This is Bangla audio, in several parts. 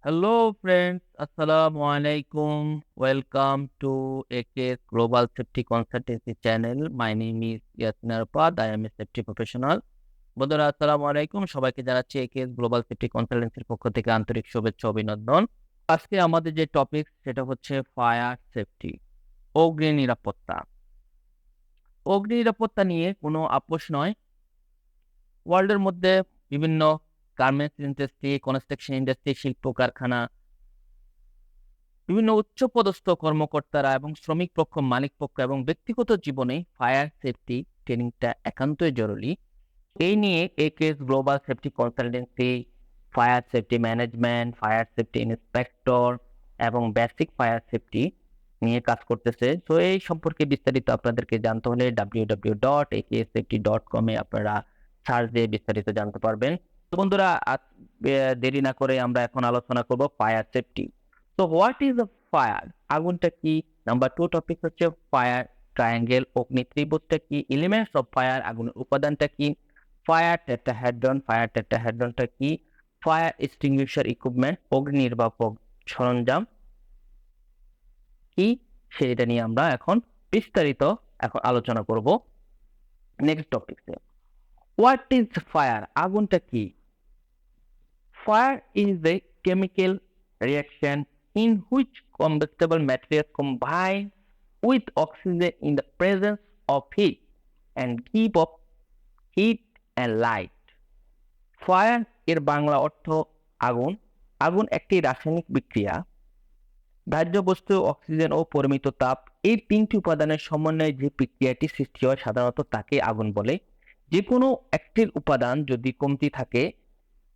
Hello friends, Assalamu alaikum. Welcome to AK's Global Safety Consultancy channel. My name is Yasmin Arpad. I am a safety professional. বন্ধুরা আসসালামু আলাইকুম, সবাইকে জানাচ্ছি একেএস গ্লোবাল সেফটি কনসালটেন্সির পক্ষ থেকে আন্তরিক শুভেচ্ছা অভিনন্দন। আজকে আমাদের যে টপিক সেটা হচ্ছে ফায়ার সেফটি, অগ্নি নিরাপত্তা। অগ্নি নিরাপত্তা নিয়ে কোনো আপোষ নয়। ওয়ার্ল্ডের মধ্যে বিভিন্ন গার্মেন্টস ইন্ডাস্ট্রি, কনস্ট্রাকশন ইন্ডাস্ট্রি, শিল্প কারখানা, বিভিন্ন উচ্চপদস্থ কর্মকর্তারা এবং শ্রমিক পক্ষ, মালিক পক্ষ এবং ব্যক্তিগত জীবনে ফায়ার সেফটি ট্রেনিংটা একান্তই জরুরি। এই নিয়ে AKS global safety consultancy fire safety management, fire safety inspector এবং বেসিক ফায়ার সেফটি নিয়ে কাজ করতেছে। তো এই সম্পর্কে বিস্তারিত আপনাদেরকে জানতে হলে www.aksafety.com এ আপনারা সার্চ দিয়ে বিস্তারিত জানতে পারবেন। তো বন্ধুরা, দেরি না করে আমরা এখন আলোচনা করব ফায়ার সেফটি। তো হোয়াট ইজ আ ফায়ার? আগুনটা কি? নাম্বার 2 টপিক হচ্ছে ফায়ার ট্রায়াঙ্গেল, অগ্নি ত্রিভুজটা কি? এলিমেন্টস অফ ফায়ার, আগুনের উপাদানটা কি? ফায়ার টেট্রাহেড্রন, ফায়ার টেট্রাহেড্রনটা কি? ফায়ার এক্সটিংগুইশার ইকুইপমেন্ট, অগ্নি নির্বাপক সরঞ্জাম কি? সেটা নিয়ে আমরা এখন বিস্তারিত আলোচনা করব। Next topic, what is fire? আগুনটা কি? Fire is a chemical reaction in which combustible materials combine with oxygen in the presence of heat and give off heat and light. Fire এর বাংলা অর্থ আগুন। আগুন একটি রাসায়নিক বিক্রিয়া। দাহ্য বস্তু, অক্সিজেন ও পরিমিত তাপ, এই তিনটি উপাদানের সমন্বয়ে যে বিক্রিয়াটি সৃষ্টি হয় সাধারণত তাকে আগুন বলে। যে কোনো একটির উপাদান যদি কমতি থাকে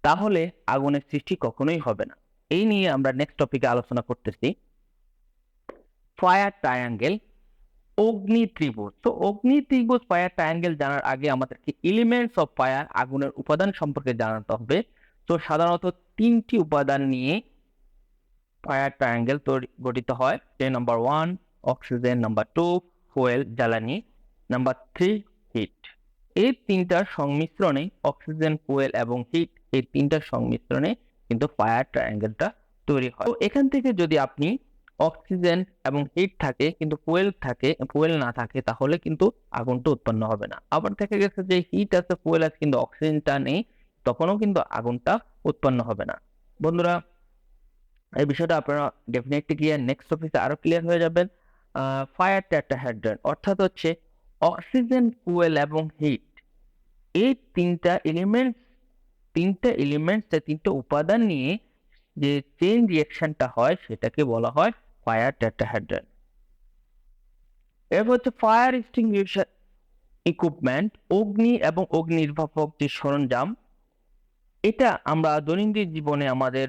তাহলে আগুনের সৃষ্টি কখনোই হবে না। এই নিয়ে আমরা নেক্সট টপিকে আলোচনা করতেছি। ফায়ার ট্রায়াঙ্গেল, অগ্নি ত্রিভুজ। তো অগ্নি ত্রিভুজ, ফায়ার ট্রায়াঙ্গেল জানার আগে আমাদেরকে এলিমেন্টস অফ ফায়ার, আগুনের উপাদান সম্পর্কে জানাতে হবে। তো সাধারণত তিনটি উপাদান নিয়ে ফায়ার ট্রায়াঙ্গেল গঠিত হয়। নাম্বার 1 অক্সিজেন, নাম্বার 2 ফুয়েল জ্বালানি, নাম্বার 3 হিট। এই তিনটার সংমিশ্রণে অক্সিজেন, ফুয়েল এবং হিট, এই তিনটার সংমিশ্রণে কিন্তু ফায়ার ট্রায়াঙ্গেলটা তৈরি হয়। তো এখান থেকে যদি আপনি অক্সিজেন এবং হিট থাকে কিন্তু ফুয়েল না থাকে তাহলে কিন্তু আগুনটা উৎপন্ন হবে না। আবার দেখা গেছে যে হিট আছে, ফুয়েল আছে কিন্তু অক্সিজেনটা নেই, তখনও কিন্তু আগুনটা উৎপন্ন হবে না। বন্ধুরা, এই বিষয়টা আপনারা ডেফিনেটলি ক্লিয়ার, নেক্সট টপিকে আরো ক্লিয়ার হয়ে যাবেন। ফায়ার টেট্রাহেড্রন অর্থাৎ হচ্ছে অক্সিজেন, ফুয়েল এবং হিট, এই তিনটা এলিমেন্টস তিনটা উপাদান নিয়ে যে চেইন রিঅ্যাকশনটা হয় সেটাকে বলা হয় ফায়ার টেট্রাহেড্রন। এরপর হচ্ছে ফায়ার এক্সটিংগুইশার ইকুইপমেন্ট, অগ্নি এবং অগ্নি নির্বাপক যে সরঞ্জাম। এটা আমরা দৈনন্দিন জীবনে আমাদের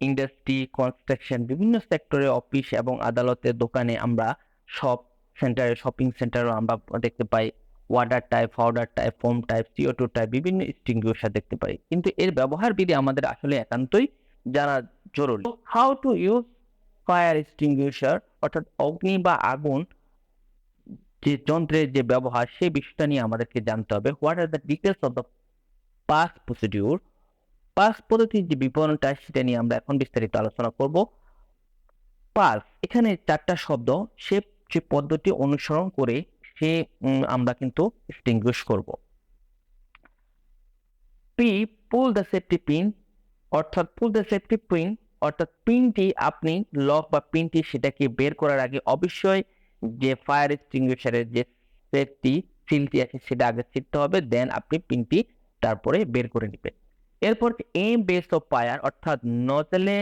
ইন্ডাস্ট্রি, কনস্ট্রাকশন, বিভিন্ন সেক্টরে, অফিস এবং আদালতের দোকানে, আমরা সব সেন্টারে, শপিং সেন্টারও আমরা দেখতে পাই water type, powder type, foam type, CO2 type বিভিন্ন এক্সটিংগুইশার দেখতে পাই। কিন্তু এর ব্যবহার বিধি আমাদের আসলে একান্তই জানা জরুরি। How to use fire extinguisher, অর্থাৎ অগ্নি বা আগুন যে যন্ত্রের যে ব্যবহার সেই বিষয়টা নিয়ে আমাদেরকে জানতে হবে। What are the details of the pass procedure, pass পদ্ধতির যে বিবরণটা সেটা নিয়ে আমরা এখন বিস্তারিত আলোচনা করব। পাস, এখানে চারটা শব্দ, সে যে পদ্ধতি অনুসরণ করে সে আমরা কিন্তু এক্সটিংগুইশ করব। P, pull the safety pin, অর্থাৎ পুল দ্য সেফটি পিন অর্থাৎ পিনটি আপনি লক বা পিনটি সেটাকে বের করার আগে অবশ্যই যে ফায়ার এক্সটিংগুইশারের যে সেফটি সিলটি আছে সেটা আগে ছিঁড়তে হবে, দেন আপনি পিনটি তারপরে বের করে নেবেন। এরপর এম বেস অফ ফায়ার, অর্থাৎ নজলে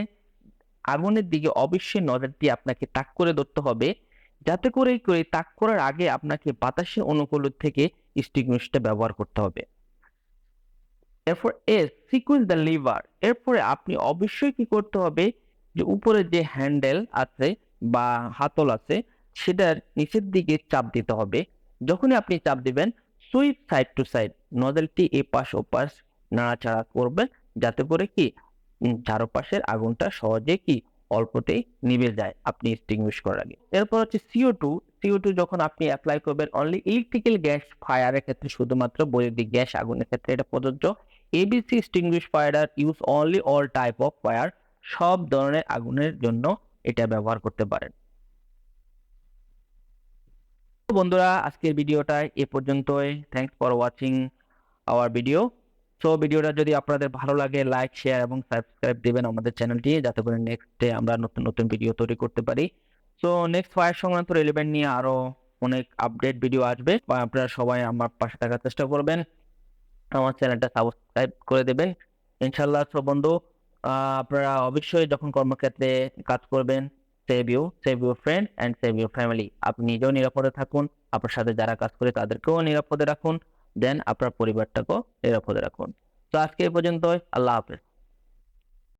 আগুনের দিকে অবশ্যই নজরটি আপনাকে তাক করে ধরতে হবে, যাতে করে তাক করার আগে আপনাকে বাতাসের অনুকূল থেকে এক্সটিংগুইশারটা ব্যবহার করতে হবে। এরপর এস, সিকুয়েন্স দ্য লিভার, এরপরে আপনি অবশ্যই কি করতে হবে, যে উপরে যে হ্যান্ডেল আছে বা হাতল আছে সেটার নিচের দিকে চাপ দিতে হবে। যখনই আপনি চাপ দিবেন, সুইপ সাইড টু সাইড, নজলটি এপাশ ওপাশ নাড়াচাড়া করবেন, যাতে করে কি চারপাশের আগুনটা সহজে কি অল্পতেই নিভে যায় আপনি এক্সটিংগুইশ করার আগে। এরপর হচ্ছে CO2 যখন আপনি অ্যাপ্লাই করবেন অনলি ইলেকট্রিক্যাল গ্যাস ফায়ারের ক্ষেত্রে, শুধুমাত্র বৈদ্যুতিক গ্যাস আগুনের ক্ষেত্রে এটা প্রযোজ্য। ABC extinguish fire use only all type of fire সব ধরনের আগুনের জন্য এটা ব্যবহার করতে পারেন। তো বন্ধুরা, আজকের ভিডিওটা এ পর্যন্তই। Thanks for watching hour video. So ভিডিওটা যদি আপনাদের ভালো লাগে, লাইক, শেয়ার এবং সাবস্ক্রাইব দিবেন আমাদের চ্যানেলটি, যাতে করে নেক্সটে আমরা নতুন নতুন ভিডিও তৈরি করতে পারি। সো নেক্সট ফায়ার সংক্রান্ত রিলেভেন্ট নিয়ে আরো অনেক আপডেট ভিডিও আসবে, বা আপনারা সবাই আমার পাশে থাকার চেষ্টা করবেন, আমার চ্যানেলটা সাবস্ক্রাইব করে দেবেন ইনশাল্লাহ। সো বন্ধু, আপনারা অবশ্যই যখন কর্মক্ষেত্রে কাজ করবেন, save your friend and save your family. আপনি নিজেও নিরাপদে থাকুন, আপনার সাথে যারা কাজ করে তাদেরকেও নিরাপদে রাখুন, দেন আপনার পরিবারটাকেও নিরাপদে রাখুন। তো আজকে এই পর্যন্তই। আল্লাহ হাফেজ।